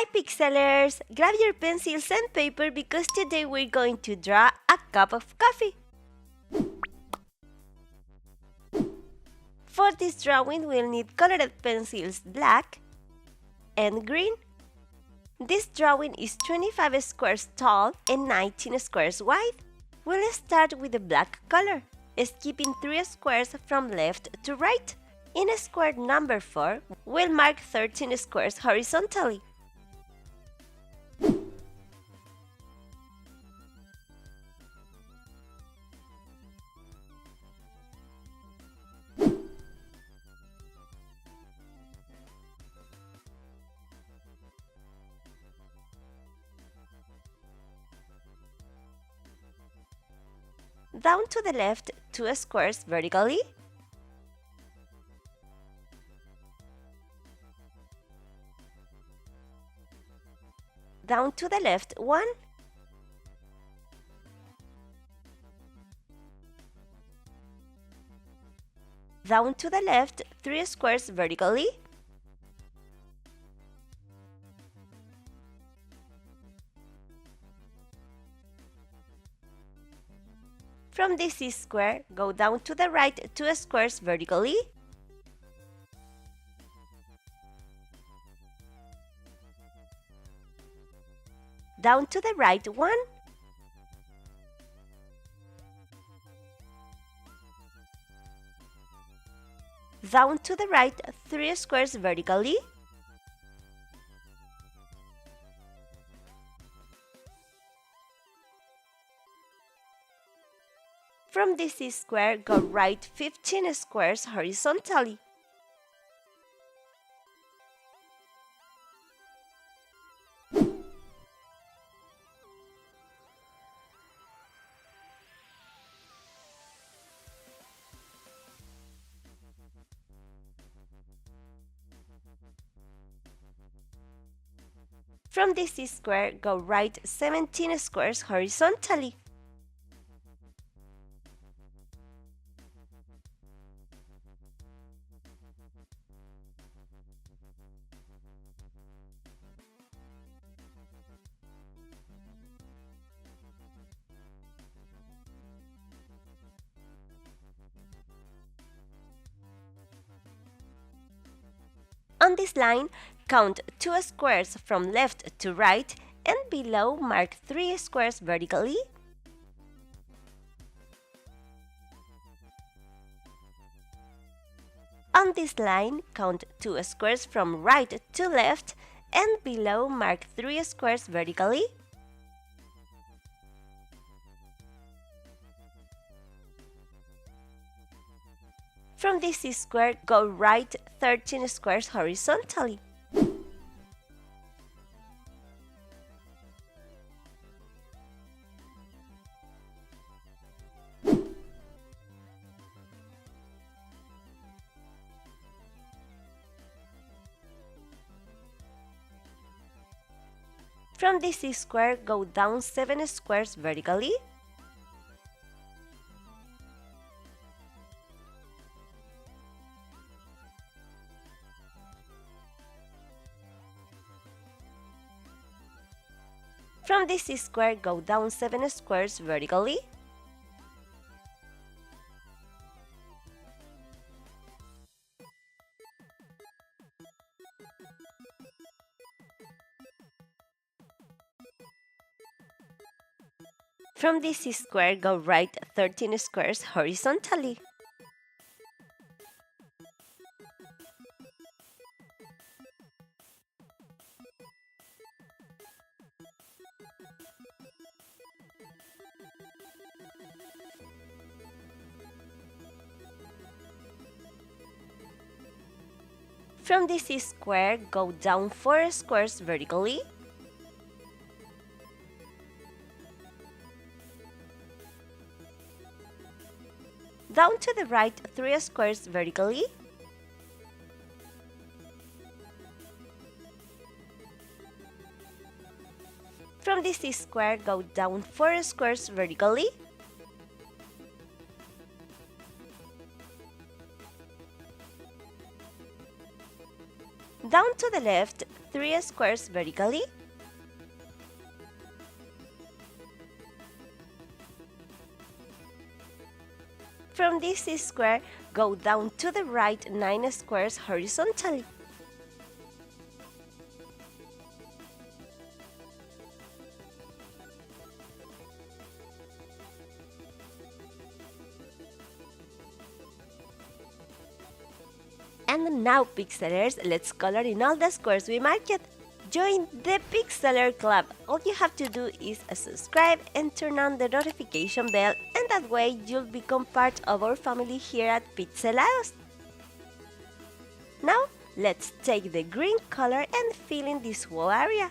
Hi Pixelers! Grab your pencils and paper because today we're going to draw a cup of coffee. For this drawing we'll need colored pencils black and green. This drawing is 25 squares tall and 19 squares wide. We'll start with the black color, skipping 3 squares from left to right. In square number 4, we'll mark 13 squares horizontally. Down to the left 2 squares vertically. Down to the left 1. Down to the left 3 squares vertically. From this square, go down to the right 2 squares vertically. Down to the right 1. Down to the right 3 squares vertically. From this square, go right 15 squares horizontally. From this square, go right 17 squares horizontally. On this line, count 2 squares from left to right and below mark 3 squares vertically. On this line, count 2 squares from right to left and below mark 3 squares vertically. From this square, go right 13 squares horizontally. From this square, go down 7 squares vertically. From this square, go down 7 squares vertically. From this square, go right 13 squares horizontally. From this square, go down 4 squares vertically. Down to the right 3 squares vertically. From this square, go down 4 squares vertically. Down to the left 3 squares vertically. From this square, go down to the right 9 squares horizontally. And now, pixelers, let's color in all the squares we marked. Join the Pixeler Club. All you have to do is subscribe and turn on the notification bell, and that way you'll become part of our family here at Pixelados. Now, let's take the green color and fill in this whole area.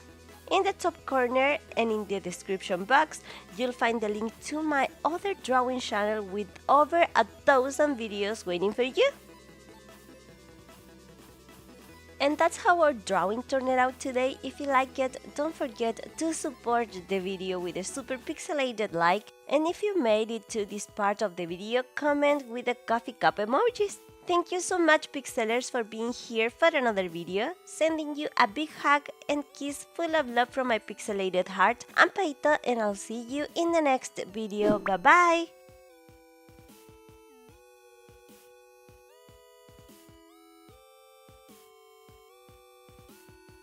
In the top corner and in the description box, you'll find the link to my other drawing channel with over 1,000 videos waiting for you. And that's how our drawing turned out today. If you like it, don't forget to support the video with a super pixelated like. And if you made it to this part of the video, comment with the coffee cup emojis. Thank you so much, pixelers, for being here for another video. Sending you a big hug and kiss full of love from my pixelated heart. I'm Paito, and I'll see you in the next video. Bye bye!